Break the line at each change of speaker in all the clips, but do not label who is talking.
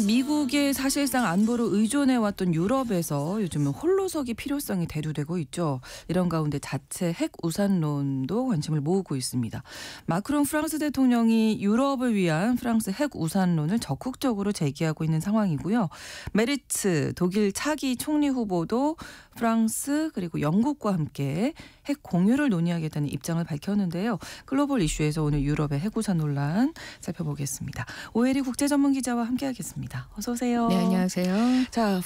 미국의 사실상 안보를 의존해왔던 유럽에서 요즘은 홀로서기 필요성이 대두되고 있죠. 이런 가운데 자체 핵 우산론도 관심을 모으고 있습니다. 마크롱 프랑스 대통령이 유럽을 위한 프랑스 핵 우산론을 적극적으로 제기하고 있는 상황이고요. 메르츠 독일 차기 총리 후보도 프랑스 그리고 영국과 함께 핵 공유를 논의하겠다는 입장을 밝혔는데요. 글로벌 이슈에서 오늘 유럽의 핵 우산 논란 살펴보겠습니다. 오혜리 국제전문기자와 함께하겠습니다. 어서 오세요.
네, 안녕하세요.
자,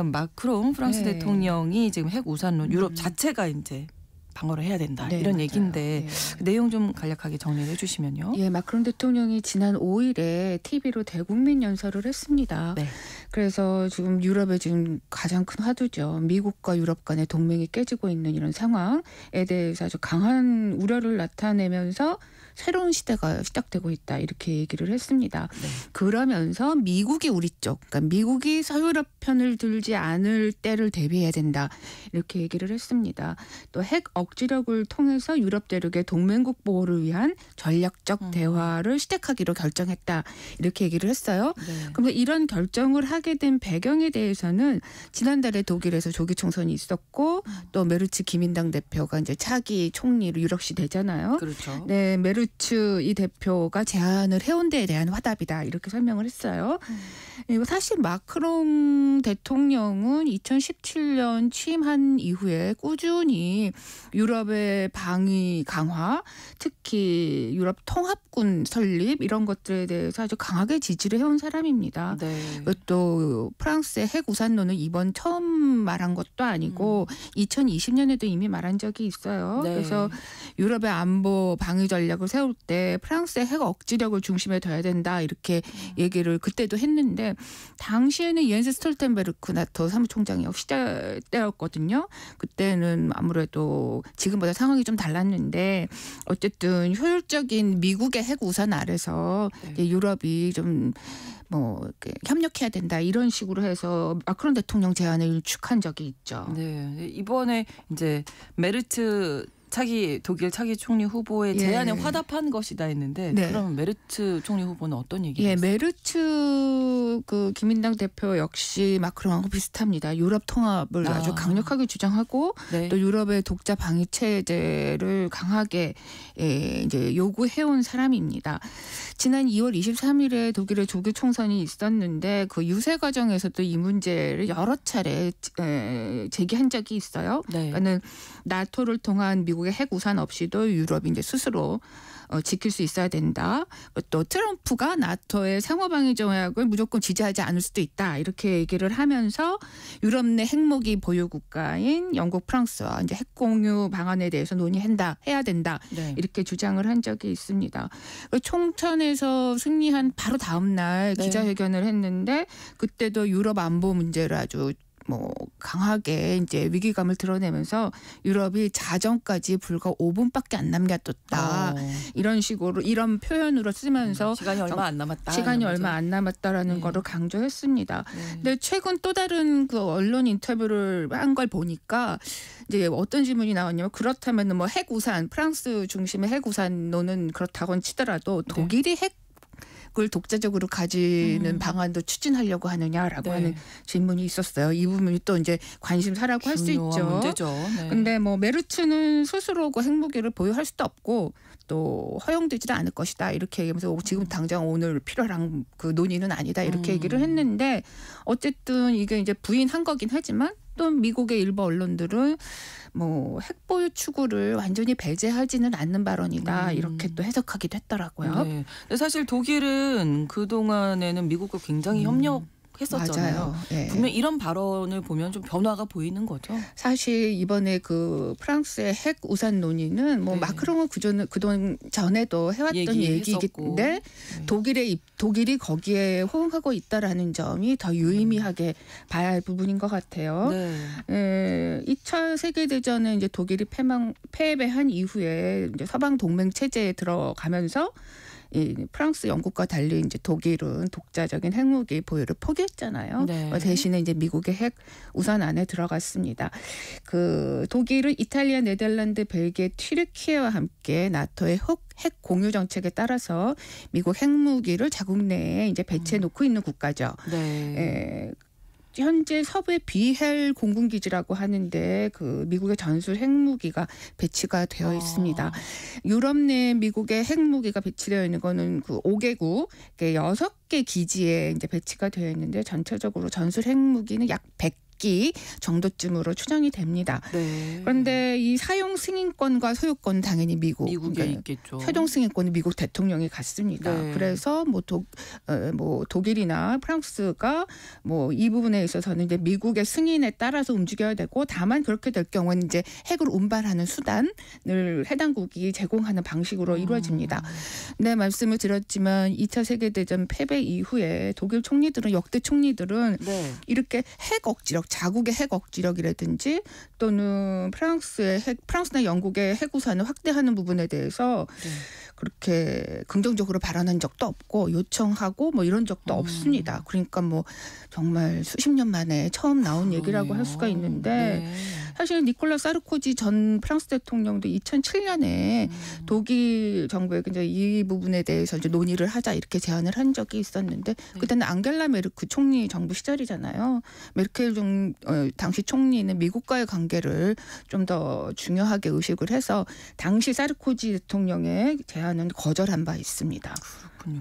마크롱 프랑스 대통령이 지금 핵 우산론 유럽 자체가 이제 방어를 해야 된다 이런
맞아요.
얘기인데 그 내용 좀 간략하게 정리를 해주시면요.
예, 마크롱 대통령이 지난 5일에 TV로 대국민 연설을 했습니다.
네.
그래서 지금 유럽의 지금 가장 큰 화두죠. 미국과 유럽 간의 동맹이 깨지고 있는 이런 상황에 대해서 아주 강한 우려를 나타내면서 새로운 시대가 시작되고 있다 이렇게 얘기를 했습니다.
네.
그러면서 미국이 우리 쪽, 그러니까 미국이 서유럽 편을 들지 않을 때를 대비해야 된다 이렇게 얘기를 했습니다. 또 핵 억지력을 통해서 유럽 대륙의 동맹국 보호를 위한 전략적 대화를 시작하기로 결정했다 이렇게 얘기를 했어요.
네.
그런데 이런 결정을 하게 된 배경에 대해서는 지난달에 독일에서 조기 총선이 있었고 또 메르츠 기민당 대표가 이제 차기 총리로 유력시 되잖아요.
그렇죠.
네, 메르츠 이 대표가 제안을 해온 데에 대한 화답이다 이렇게 설명을 했어요. 그리고 사실 마크롱 대통령은 2017년 취임한 이후에 꾸준히 유럽의 방위 강화, 특히 유럽 통합군 설립 이런 것들에 대해서 아주 강하게 지지를 해온 사람입니다.
네.
또 프랑스의 핵 우산론은 이번 처음 말한 것도 아니고 2020년에도 이미 말한 적이 있어요.
네.
그래서 유럽의 안보 방위 전략을 세울 때 프랑스의 핵 억지력을 중심에 둬야 된다 이렇게 얘기를 그때도 했는데 당시에는 옌스 스톨텐베르크 나토 사무총장이 시대였거든요. 그때는 아무래도 지금보다 상황이 좀 달랐는데 어쨌든 효율적인 미국의 핵 우산 아래서 이제 유럽이 좀 협력해야 된다 이런 식으로 해서 마크롱 대통령 제안을 일축한 적이 있죠.
네, 이번에 이제 메르츠 독일 차기 총리 후보의 제안에 화답한 것이다 했는데 그럼 메르츠 총리 후보는 어떤 얘기를 했어요?
메르츠 그 기민당 대표 역시 마크롱하고 비슷합니다. 유럽 통합을 아주 강력하게 주장하고 또 유럽의 독자 방위 체제를 강하게 이제 요구해온 사람입니다. 지난 2월 23일에 독일의 조기 총선이 있었는데 그 유세 과정에서도 이 문제를 여러 차례 제기한 적이 있어요. 그러니까는 나토를 통한 미국의 핵 우산 없이도 유럽이 이제 스스로 지킬 수 있어야 된다. 또 트럼프가 나토의 상호방위 조약을 무조건 지지하지 않을 수도 있다. 이렇게 얘기를 하면서 유럽 내 핵무기 보유 국가인 영국, 프랑스와 이제 핵 공유 방안에 대해서 해야 된다. 이렇게 주장을 한 적이 있습니다. 총선에서 승리한 바로 다음 날 기자회견을 했는데 그때도 유럽 안보 문제를 아주 강하게 이제 위기감을 드러내면서 유럽이 자정까지 불과 5분밖에 안 남겨뒀다. 이런 식으로 이런 표현으로 쓰면서
시간이 얼마 안 남았다.
시간이 얼마 안 남았다라는 거를 강조했습니다. 근데 최근 또 다른 그 언론 인터뷰를 한 걸 보니까 이제 어떤 질문이 나왔냐면 그렇다면 핵 우산 프랑스 중심의 핵 우산론은 그렇다고는 치더라도 독일이 핵을 독자적으로 가지는 방안도 추진하려고 하느냐라고 하는 질문이 있었어요. 이 부분이 또 이제 관심사라고 할 수 있죠.
문제죠.
근데 메르츠는 스스로 그 핵무기를 보유할 수도 없고 또 허용되지도 않을 것이다 이렇게 얘기하면서 지금 당장 오늘 필요한 그 논의는 아니다 이렇게 얘기를 했는데 어쨌든 이게 이제 부인한 거긴 하지만 또 미국의 일부 언론들은 핵 보유 추구를 완전히 배제하지는 않는 발언이다 이렇게 또 해석하기도 했더라고요.
근데 사실 독일은 그동안에는 미국과 굉장히 협력했었잖아요.
맞아요.
분명 이런 발언을 보면 좀 변화가 보이는 거죠.
사실 이번에 그 프랑스의 핵 우산 논의는 마크롱은 그동안 전에도 해왔던 얘기인데 독일이 거기에 호응하고 있다라는 점이 더 유의미하게 봐야 할 부분인 것 같아요. 2차 세계대전에 이제 독일이 패배한 이후에 이제 서방 동맹 체제에 들어가면서 이 프랑스, 영국과 달리 이제 독일은 독자적인 핵무기 보유를 포기했잖아요.
네.
대신에 이제 미국의 핵 우산 안에 들어갔습니다. 그 독일은 이탈리아, 네덜란드, 벨기에, 튀르키예와 함께 나토의 핵 공유 정책에 따라서 미국 핵무기를 자국 내에 이제 배치해 놓고 있는 국가죠.
네.
현재 서부의 비헬 공군기지라고 하는데 그 미국의 전술 핵무기가 배치가 되어 있습니다. 유럽 내 미국의 핵무기가 배치되어 있는 거는 그 5개국, 6개 기지에 이제 배치가 되어 있는데 전체적으로 전술 핵무기는 약 100기 정도쯤으로 추정이 됩니다.
네.
그런데 이 사용 승인권과 소유권은 당연히 미국에
있겠죠.
최종 승인권은 미국 대통령이 갖습니다.
네.
그래서 뭐 독일이나 프랑스가 뭐 이 부분에 있어서는 이제 미국의 승인에 따라서 움직여야 되고, 다만 그렇게 될 경우는 이제 핵을 운반하는 수단을 해당국이 제공하는 방식으로 이루어집니다. 네, 말씀을 드렸지만 2차 세계대전 패배 이후에 독일 총리들은, 역대 총리들은
네.
이렇게 핵 억지력, 자국의 핵 억지력이라든지 또는 프랑스나 영국의 핵 우산을 확대하는 부분에 대해서
네.
그렇게 긍정적으로 발언한 적도 없고 요청하고 뭐 이런 적도 없습니다. 그러니까 뭐 정말 수십 년 만에 처음 나온 얘기라고 할 수가 있는데,
네.
사실 니콜라 사르코지 전 프랑스 대통령도 2007년에 독일 정부에게 이제 이 부분에 대해서 이제 논의를 하자 이렇게 제안을 한 적이 있었는데, 그때는 앙겔라 메르크 총리 정부 시절이잖아요. 메르켈 당시 총리는 미국과의 관계를 좀 더 중요하게 의식을 해서 당시 사르코지 대통령의 제안은 거절한 바 있습니다.
그렇군요.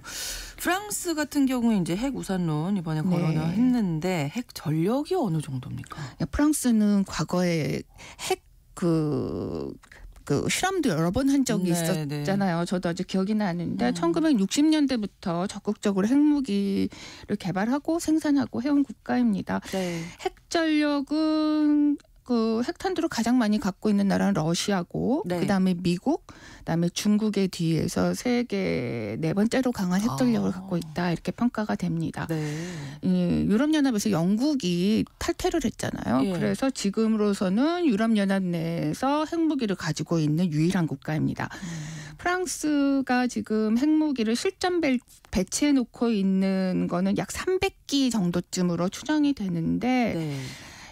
프랑스 같은 경우는 이제 핵 우산론 이번에 거론을 했는데 핵 전력이 어느 정도입니까?
프랑스는 과거에 핵 그 실험도 여러 번 한 적이 있었잖아요. 저도 아직 기억이 나는데 1960년대부터 적극적으로 핵무기를 개발하고 생산하고 해온 국가입니다.
네.
핵 전력은 그 핵탄두를 가장 많이 갖고 있는 나라는 러시아고,
네.
그다음에 미국, 그다음에 중국에 뒤에서 세계 4번째로 강한 핵 전력을 갖고 있다, 이렇게 평가가 됩니다.
네.
유럽연합에서 영국이 탈퇴를 했잖아요.
예.
그래서 지금으로서는 유럽연합 내에서 핵무기를 가지고 있는 유일한 국가입니다. 프랑스가 지금 핵무기를 실전 배치해 놓고 있는 거는 약 300기 정도쯤으로 추정이 되는데,
네.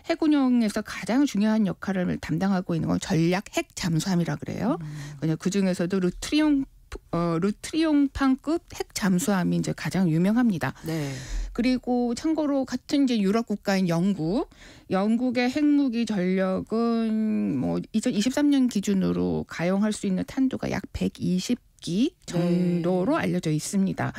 핵 운용에서 가장 중요한 역할을 담당하고 있는 건 전략 핵 잠수함이라 그래요. 그 중에서도 르트리옹판급 핵 잠수함이 이제 가장 유명합니다.
네.
그리고 참고로 같은 이제 유럽 국가인 영국의 핵무기 전력은 뭐 2023년 기준으로 가용할 수 있는 탄두가 약 120기 정도로 알려져 있습니다.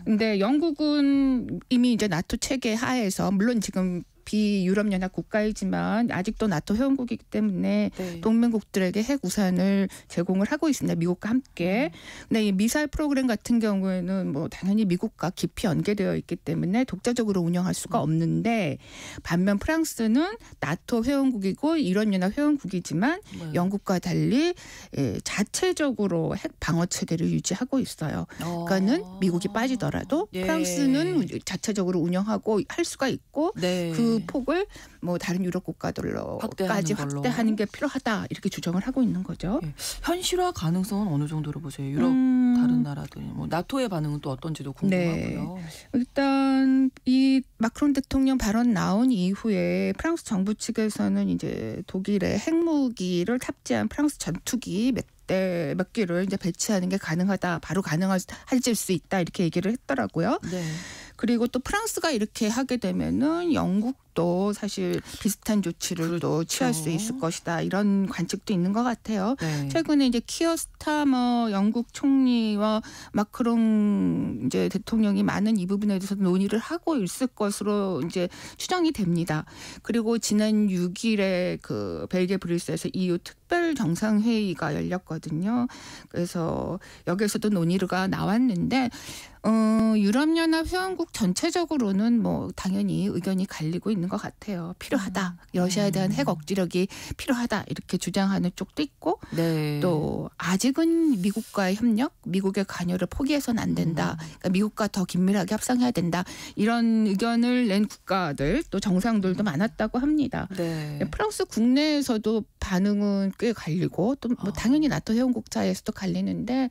근데 영국은 이미 이제 나토 체계 하에서, 물론 지금 비유럽연합 국가이지만 아직도 나토 회원국이기 때문에 동맹국들에게 핵 우산을 제공을 하고 있습니다. 미국과 함께. 근데 이 미사일 프로그램 같은 경우에는 뭐 당연히 미국과 깊이 연계되어 있기 때문에 독자적으로 운영할 수가 없는데, 반면 프랑스는 나토 회원국이고 유럽연합 회원국이지만 영국과 달리 자체적으로 핵 방어 체계를 유지하고 있어요. 그러니까는 미국이 빠지더라도 프랑스는 자체적으로 운영하고 할 수가 있고, 그 폭을 뭐 다른 유럽 국가들로까지 확대하는 게 필요하다, 이렇게 주장을 하고 있는 거죠.
현실화 가능성은 어느 정도로 보세요? 유럽 다른 나라들, 뭐 나토의 반응은 또 어떤지도 궁금하고요.
일단 이 마크롱 대통령 발언 나온 이후에 프랑스 정부 측에서는 이제 독일의 핵무기를 탑재한 프랑스 전투기 몇 개를 이제 배치하는 게 가능하다, 바로 가능할 수 있다, 이렇게 얘기를 했더라고요.
네.
그리고 또 프랑스가 이렇게 하게 되면은 영국도 사실 비슷한 조치를 또 취할 수 있을 것이다, 이런 관측도 있는 것 같아요.
네.
최근에 이제 키어 스타머 영국 총리와 마크롱 이제 대통령이 많은 이 부분에 대해서 논의를 하고 있을 것으로 이제 추정이 됩니다. 그리고 지난 6일에 그 벨기에 브뤼셀에서 EU 특별 정상회의가 열렸거든요. 그래서 여기에서도 논의가 나왔는데, 유럽연합 회원국 전체적으로는 뭐 당연히 의견이 갈리고 있는 것 같아요. 필요하다. 러시아에 대한 핵 억지력이 필요하다, 이렇게 주장하는 쪽도 있고, 또 아직은 미국과의 협력, 미국의 관여를 포기해서는 안 된다. 그러니까 미국과 더 긴밀하게 협상해야 된다, 이런 의견을 낸 국가들, 또 정상들도 많았다고 합니다. 프랑스 국내에서도 반응은 꽤 갈리고 또 뭐 당연히 나토 회원국사에서도 갈리는데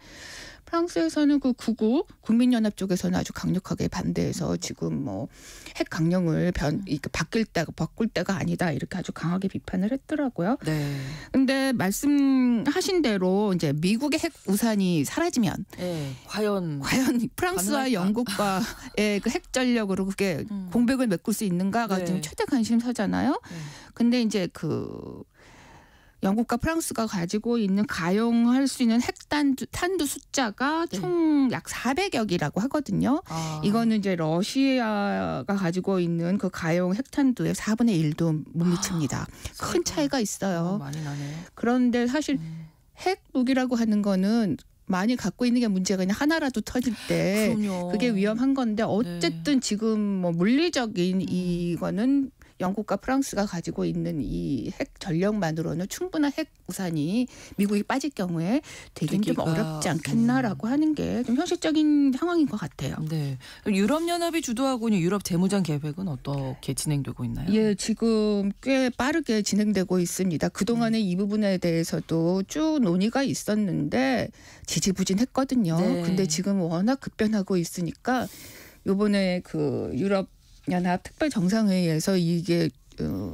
프랑스에서는 그 극우 국민연합 쪽에서는 아주 강력하게 반대해서 지금 뭐 핵 강령을 바꿀 때가 아니다 이렇게 아주 강하게 비판을 했더라고요.
네.
근데 말씀하신 대로 이제 미국의 핵 우산이 사라지면
네. 과연
프랑스와 가능할까? 영국과의 그 핵 전력으로 그게 공백을 메꿀 수 있는가가
네.
지금 최대 관심사잖아요.
네.
근데 이제 그 영국과 프랑스가 가지고 있는 가용할 수 있는 핵탄두 숫자가
네.
총 약 400여기라고 하거든요. 이거는 이제 러시아가 가지고 있는 그 가용 핵탄두의 4분의 1도 못 미칩니다. 큰 차이가 있어요.
많이 나네요.
그런데 사실 핵 무기라고 하는 거는 많이 갖고 있는 게 문제가 그냥 하나라도 터질 때
그럼요.
그게 위험한 건데 어쨌든 지금 뭐 물리적인 이거는 영국과 프랑스가 가지고 있는 이 핵 전력만으로는 충분한 핵 우산이 미국이 빠질 경우에 되긴 좀 어렵지 않겠나라고 하는 게 좀 현실적인 상황인 것 같아요.
네. 유럽연합이 주도하고 있는 유럽 재무장 계획은 어떻게 진행되고 있나요?
예, 지금 꽤 빠르게 진행되고 있습니다. 그동안에 이 부분에 대해서도 쭉 논의가 있었는데 지지부진했거든요.
네.
근데 지금 워낙 급변하고 있으니까 이번에 그 유럽 연합 특별 정상회의에서 이게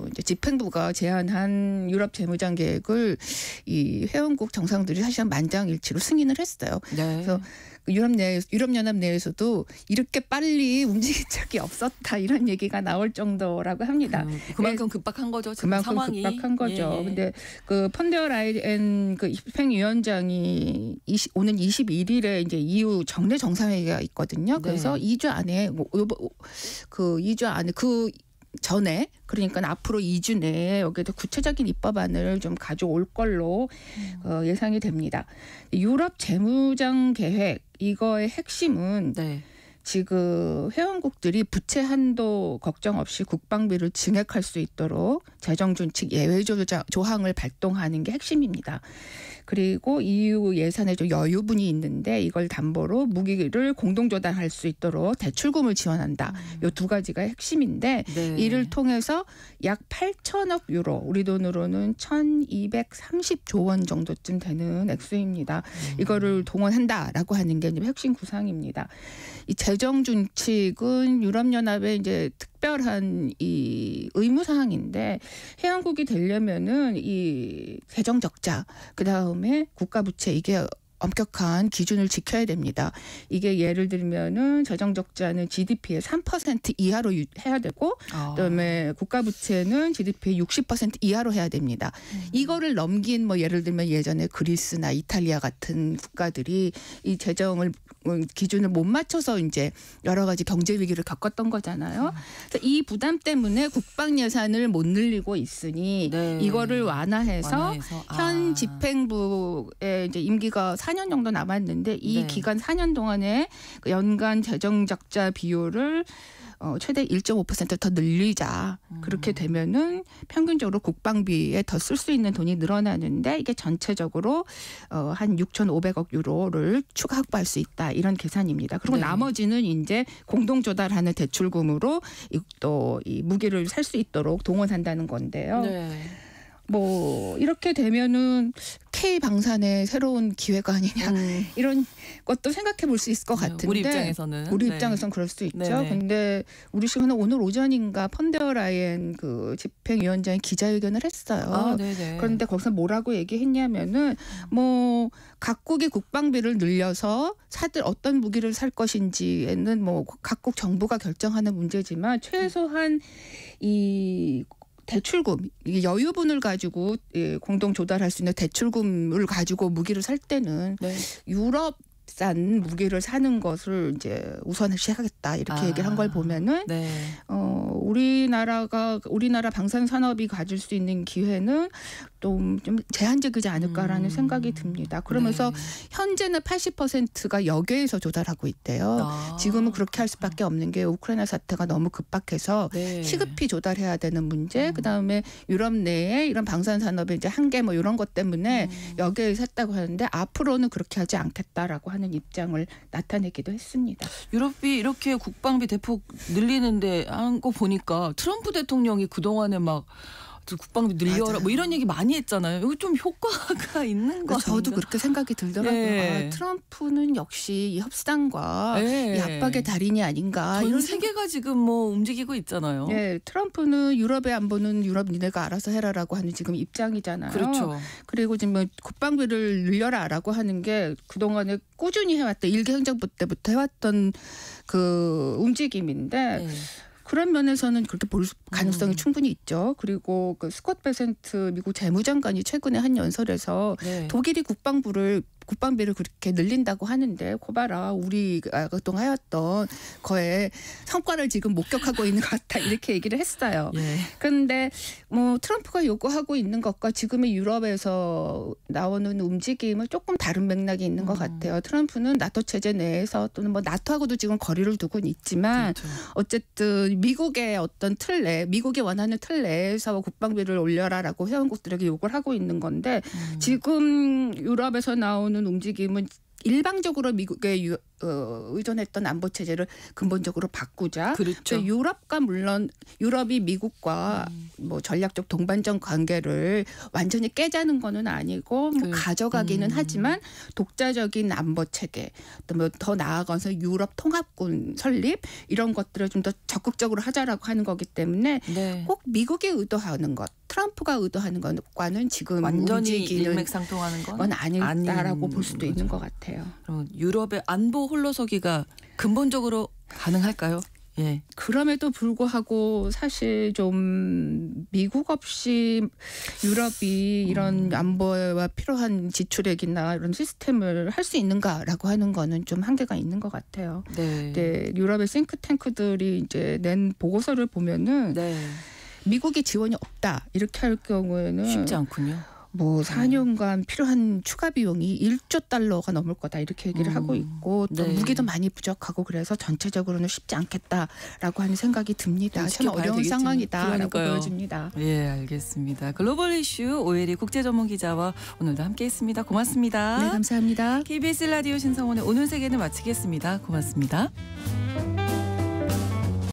이제 집행부가 제안한 유럽 재무장 계획을 이 회원국 정상들이 사실상 만장일치로 승인을 했어요.
네.
그래서 유럽 연합 내에서도 이렇게 빨리 움직인 적이 없었다 이런 얘기가 나올 정도라고 합니다.
그만큼 급박한 거죠. 지금
그만큼
상황이.
급박한 거죠.
예.
근데 그 펀데어라이엔 그 집행위원장이 오는 21일에 이제 EU 정례 정상회의가 있거든요. 그래서
네.
2주 안에 그 2주 안에 그 전에 그러니까 앞으로 2주 내에 여기에 구체적인 입법안을 좀 가져올 걸로 예상이 됩니다. 유럽 재무장 계획 이거의 핵심은
네.
지금 회원국들이 부채 한도 걱정 없이 국방비를 증액할 수 있도록 재정준칙 예외 조항을 발동하는 게 핵심입니다. 그리고 EU 예산에 좀 여유분이 있는데 이걸 담보로 무기를 공동 조달할 수 있도록 대출금을 지원한다. 이 두 가지가 핵심인데
네.
이를 통해서 약 8천억 유로 우리 돈으로는 1230조 원 정도쯤 되는 액수입니다. 이거를 동원한다라고 하는 게 핵심 구상입니다. 이 재정준칙은 유럽연합의 이제 특별한 이 의무 사항인데 회원국이 되려면은 이 재정 적자 그다음에 국가 부채 이게 엄격한 기준을 지켜야 됩니다. 이게 예를 들면은 재정 적자는 GDP의 3% 이하로 해야 되고 그다음에 국가 부채는 GDP의 60% 이하로 해야 됩니다. 이거를 넘긴 뭐 예를 들면 예전에 그리스나 이탈리아 같은 국가들이 이 재정을 기준을 못 맞춰서 이제 여러 가지 경제 위기를 겪었던 거잖아요. 그래서 이 부담 때문에 국방 예산을 못 늘리고 있으니
네.
이거를 완화해서 현 집행부의 이제 임기가 4년 정도 남았는데 이
네.
기간 4년 동안에 연간 재정 적자 비율을 최대 1.5% 더 늘리자. 그렇게 되면은 평균적으로 국방비에 더 쓸 수 있는 돈이 늘어나는데 이게 전체적으로 한 6,500억 유로를 추가 확보할 수 있다. 이런 계산입니다. 그리고
네.
나머지는 이제 공동 조달하는 대출금으로 또 이 무기를 살 수 있도록 동원한다는 건데요.
네.
뭐 이렇게 되면은 K 방산의 새로운 기회가 아니냐 이런 것도 생각해 볼 수 있을 것 같은데
우리 입장에서는
그럴 수 있죠.
네네.
근데 우리 시간은 오늘 오전인가 펀데어라이엔 그 집행위원장이 기자회견을 했어요.
네네.
그런데 거기서 뭐라고 얘기했냐면은 뭐 각국이 국방비를 늘려서 어떤 무기를 살 것인지에는 뭐 각국 정부가 결정하는 문제지만 최소한 이 대출금, 이게 여유분을 가지고 공동 조달할 수 있는 대출금을 가지고 무기를 살 때는
네.
유럽산 무기를 사는 것을 이제 우선시하겠다 이렇게 얘기를 한 걸 보면은
네.
우리나라 방산 산업이 가질 수 있는 기회는 좀 제한적이지 않을까라는 생각이 듭니다. 그러면서
네.
현재는 80%가 여계에서 조달하고 있대요. 지금은 그렇게 할 수밖에 없는 게 우크라이나 사태가 너무 급박해서
네.
시급히 조달해야 되는 문제, 그다음에 유럽 내에 이런 방산 산업의 이제 한계 뭐 이런 것 때문에 여계에 샀다고 하는데 앞으로는 그렇게 하지 않겠다라고 하는 입장을 나타내기도 했습니다.
유럽이 이렇게 국방비 대폭 늘리는데 한 거 보니까 트럼프 대통령이 그동안에 막 국방비 늘려라
맞아요.
뭐 이런 얘기 많이 했잖아요. 이거 좀 효과가 있는 거
저도
아닌가?
그렇게 생각이 들더라고요.
네.
트럼프는 역시 이 협상과
네.
이 압박의 달인이 아닌가.
전
이런
세계가 지금 뭐 움직이고 있잖아요.
네, 트럼프는 유럽의 안보는 유럽 니네가 알아서 해라라고 하는 지금 입장이잖아요.
그렇죠.
그리고 지금 뭐 국방비를 늘려라라고 하는 게 그동안에 꾸준히 해왔던 일개 행정부 때부터 해왔던 그 움직임인데
네.
그런 면에서는 그렇게 볼 가능성이 충분히 있죠. 그리고 그 스콧 베센트 미국 재무장관이 최근에 한 연설에서
네.
독일이 국방비를 그렇게 늘린다고 하는데 고봐라 우리가 그동안 해왔던 거에 성과를 지금 목격하고 있는 것 같다 이렇게 얘기를 했어요. 그런데 뭐 트럼프가 요구하고 있는 것과 지금의 유럽에서 나오는 움직임은 조금 다른 맥락이 있는 것 같아요. 트럼프는 나토 체제 내에서 또는 뭐 나토하고도 지금 거리를 두고는 있지만
그렇죠.
어쨌든 미국의 어떤 틀 내, 미국이 원하는 틀 내에서 국방비를 올려라라고 회원국들에게 요구를 하고 있는 건데 지금 유럽에서 나오는 움직임은 일방적으로 미국에 의존했던 안보 체제를 근본적으로 바꾸자.
그렇죠.
유럽과 물론 유럽이 미국과 뭐 전략적 동반적 관계를 완전히 깨자는 거는 아니고 뭐 가져가기는 하지만 독자적인 안보 체계, 또 뭐 더 나아가서 유럽 통합군 설립 이런 것들을 좀 더 적극적으로 하자라고 하는 거기 때문에
네.
꼭 미국이 의도하는 것, 트럼프가 의도하는 것과는 지금
완전히
움직이는
일맥상통하는
건 아니다라고
아닌
볼 수도
거죠.
있는 것 같아요.
그럼 유럽의 안보 홀로서기가 근본적으로 가능할까요? 예.
그럼에도 불구하고 사실 좀 미국 없이 유럽이 이런 안보와 필요한 지출액이나 이런 시스템을 할 수 있는가라고 하는 거는 좀 한계가 있는 것 같아요.
네.
네, 유럽의 싱크탱크들이 이제 낸 보고서를 보면은
네.
미국의 지원이 없다 이렇게 할 경우에는
쉽지 않군요.
뭐 4년간 필요한 추가 비용이 1조 달러가 넘을 거다 이렇게 얘기를 하고 있고 또
네.
무기도 많이 부족하고 그래서 전체적으로는 쉽지 않겠다라고 하는 생각이 듭니다. 참
지켜봐야
어려운
되겠지만.
상황이다라고
그러니까요.
보여집니다.
예, 알겠습니다. 글로벌 이슈 오혜리 국제전문기자와 오늘도 함께했습니다. 고맙습니다.
네, 감사합니다.
KBS 라디오 신성원의 오늘 세계는 마치겠습니다. 고맙습니다.